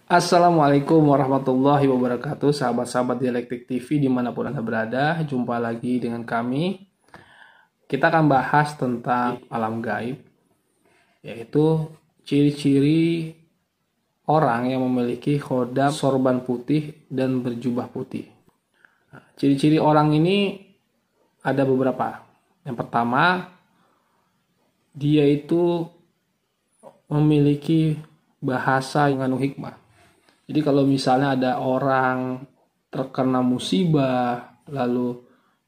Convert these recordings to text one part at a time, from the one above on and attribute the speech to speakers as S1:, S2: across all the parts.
S1: Assalamualaikum warahmatullahi wabarakatuh, sahabat-sahabat Dialektik TV dimanapun Anda berada. Jumpa lagi dengan kami. Kita akan bahas tentang alam gaib, yaitu ciri-ciri orang yang memiliki khodam sorban putih dan berjubah putih. Ciri-ciri orang ini ada beberapa. Yang pertama, dia itu memiliki bahasa yang penuh hikmah. Jadi kalau misalnya ada orang terkena musibah, lalu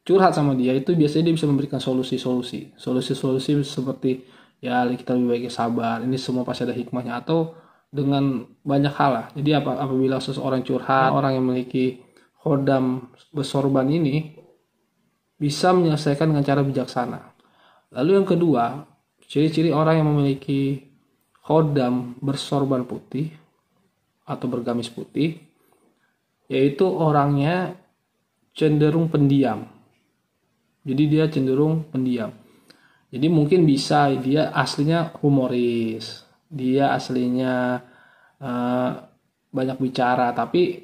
S1: curhat sama dia, itu biasanya dia bisa memberikan solusi-solusi. Solusi-solusi seperti, ya kita lebih baik sabar, ini semua pasti ada hikmahnya. Atau dengan banyak hal lah. Jadi apabila seseorang curhat, orang yang memiliki khodam bersorban ini bisa menyelesaikan dengan cara bijaksana. Lalu yang kedua, ciri-ciri orang yang memiliki khodam bersorban putih atau bergamis putih, yaitu orangnya cenderung pendiam. Jadi dia cenderung pendiam. Jadi mungkin bisa dia aslinya humoris, dia aslinya banyak bicara, tapi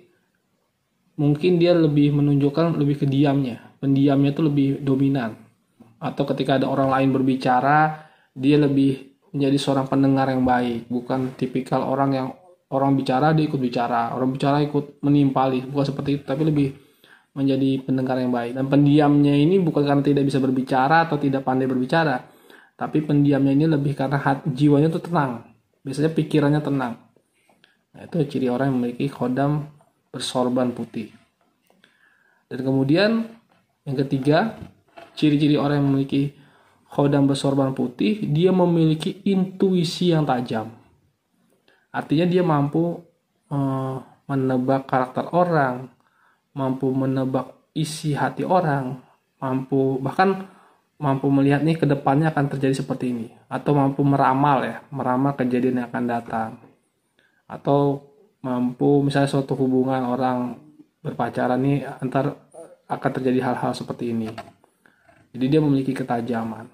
S1: mungkin dia lebih menunjukkan lebih ke diamnya. Pendiamnya itu lebih dominan. Atau ketika ada orang lain berbicara, dia lebih menjadi seorang pendengar yang baik, bukan tipikal orang bicara dia ikut bicara, orang bicara ikut menimpali, bukan seperti itu, tapi lebih menjadi pendengar yang baik. Dan pendiamnya ini bukan karena tidak bisa berbicara atau tidak pandai berbicara, tapi pendiamnya ini lebih karena jiwanya itu tenang, biasanya pikirannya tenang. Nah, itu ciri orang yang memiliki khodam bersorban putih. Dan kemudian yang ketiga, ciri-ciri orang yang memiliki khodam bersorban putih, dia memiliki intuisi yang tajam. Artinya dia mampu menebak karakter orang, mampu menebak isi hati orang, bahkan mampu melihat nih ke depannya akan terjadi seperti ini, atau mampu meramal kejadian yang akan datang, atau mampu misalnya suatu hubungan orang berpacaran nih antar akan terjadi hal-hal seperti ini. Jadi dia memiliki ketajaman.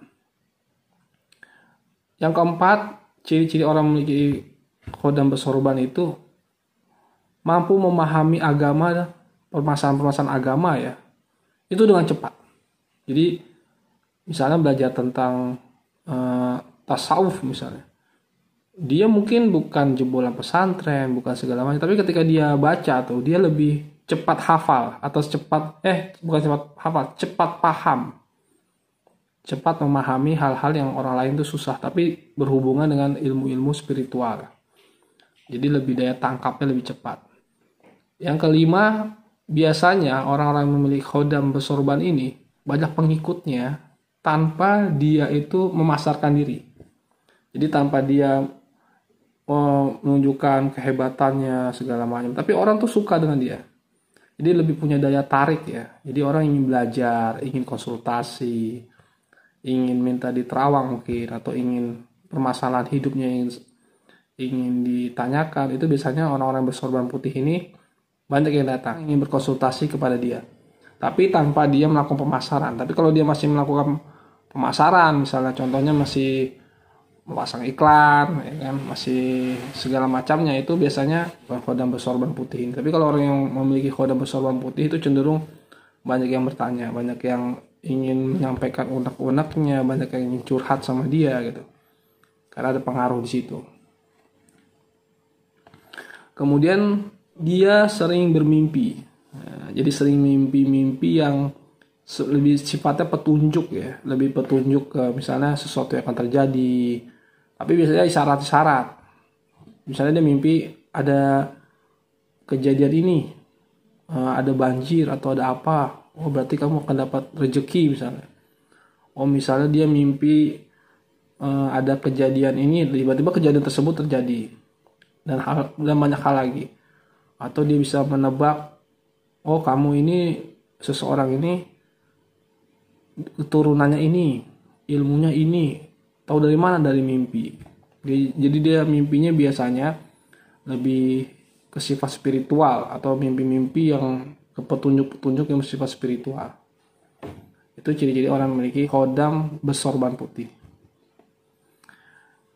S1: Yang keempat, ciri-ciri orang memiliki khodam bersorban itu mampu memahami agama, permasalahan-permasalahan agama ya, itu dengan cepat. Jadi misalnya belajar tentang tasawuf misalnya, dia mungkin bukan jebolan pesantren, bukan segala macam, tapi ketika dia baca tuh dia lebih cepat hafal atau cepat paham, cepat memahami hal-hal yang orang lain tuh susah, tapi berhubungan dengan ilmu-ilmu spiritual. Jadi lebih daya tangkapnya lebih cepat. Yang kelima, biasanya orang-orang yang memiliki khodam bersorban ini banyak pengikutnya tanpa dia itu memasarkan diri. Jadi tanpa dia menunjukkan kehebatannya segala macam, tapi orang tuh suka dengan dia. Jadi lebih punya daya tarik ya. Jadi orang ingin belajar, ingin konsultasi, ingin minta diterawang mungkin, atau ingin permasalahan hidupnya ingin ditanyakan, itu biasanya orang-orang bersorban putih ini banyak yang datang ingin berkonsultasi kepada dia, tapi tanpa dia melakukan pemasaran. Tapi kalau dia masih melakukan pemasaran, misalnya contohnya masih memasang iklan ya kan, masih segala macamnya, itu biasanya khodam bersorban putih ini. Tapi kalau orang yang memiliki khodam bersorban putih itu cenderung banyak yang bertanya, banyak yang ingin menyampaikan unek-uneknya, banyak yang ingin curhat sama dia gitu, karena ada pengaruh di situ. Kemudian dia sering bermimpi. Nah, jadi sering mimpi-mimpi yang lebih sifatnya petunjuk ya, lebih petunjuk ke misalnya sesuatu yang akan terjadi. Tapi biasanya isyarat-isyarat. Misalnya dia mimpi ada kejadian ini, ada banjir atau ada apa. Oh berarti kamu akan dapat rezeki misalnya. Oh misalnya dia mimpi ada kejadian ini, tiba-tiba kejadian tersebut terjadi. Dan banyak hal lagi. Atau dia bisa menebak, oh kamu ini, seseorang ini keturunannya ini, ilmunya ini, tahu dari mana? Dari mimpi. Jadi dia mimpinya biasanya lebih ke sifat spiritual, atau mimpi-mimpi yang ke petunjuk-petunjuk yang bersifat spiritual. Itu ciri-ciri orang memiliki khodam bersorban putih.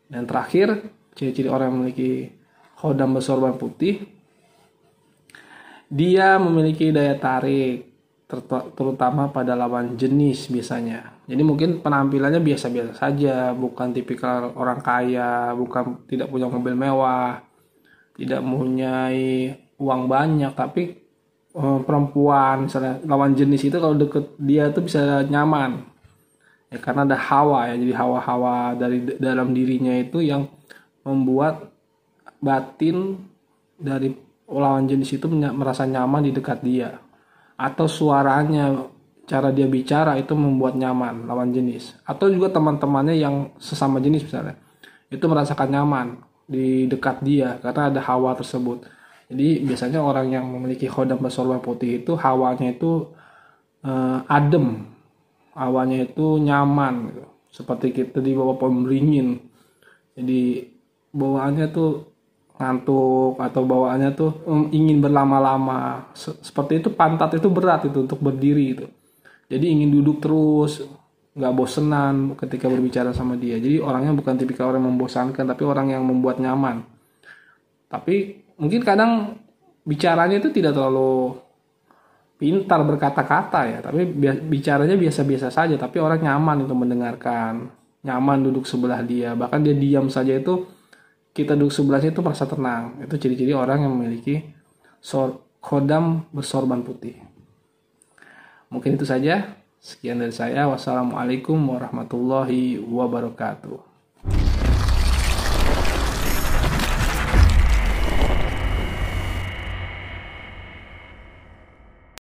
S1: Dan terakhir, ciri-ciri orang yang memiliki khodam bersorban putih, dia memiliki daya tarik terutama pada lawan jenis biasanya. Jadi mungkin penampilannya biasa-biasa saja, bukan tipikal orang kaya, bukan tidak punya mobil mewah, tidak mempunyai uang banyak, tapi perempuan misalnya lawan jenis itu kalau deket dia tuh bisa nyaman. Ya, karena ada hawa ya, jadi hawa-hawa dari dalam dirinya itu yang membuat batin dari lawan jenis itu merasa nyaman di dekat dia. Atau suaranya, cara dia bicara itu membuat nyaman lawan jenis. Atau juga teman-temannya yang sesama jenis misalnya, itu merasakan nyaman di dekat dia karena ada hawa tersebut. Jadi biasanya orang yang memiliki khodam bersorban putih itu hawanya itu adem, hawanya itu nyaman gitu. Seperti kita dibawa pemberingin. Jadi bawaannya tuh ngantuk atau bawaannya tuh ingin berlama-lama. Seperti itu, pantat itu berat itu untuk berdiri itu. Jadi ingin duduk terus, nggak bosenan ketika berbicara sama dia. Jadi orangnya bukan tipikal orang yang membosankan, tapi orang yang membuat nyaman. Tapi mungkin kadang bicaranya itu tidak terlalu pintar berkata-kata ya, tapi bicaranya biasa-biasa saja, tapi orang nyaman untuk mendengarkan, nyaman duduk sebelah dia, bahkan dia diam saja itu kita duduk sebelahnya itu merasa tenang. Itu ciri-ciri orang yang memiliki khodam bersorban putih. Mungkin itu saja, sekian dari saya. Wassalamualaikum warahmatullahi wabarakatuh.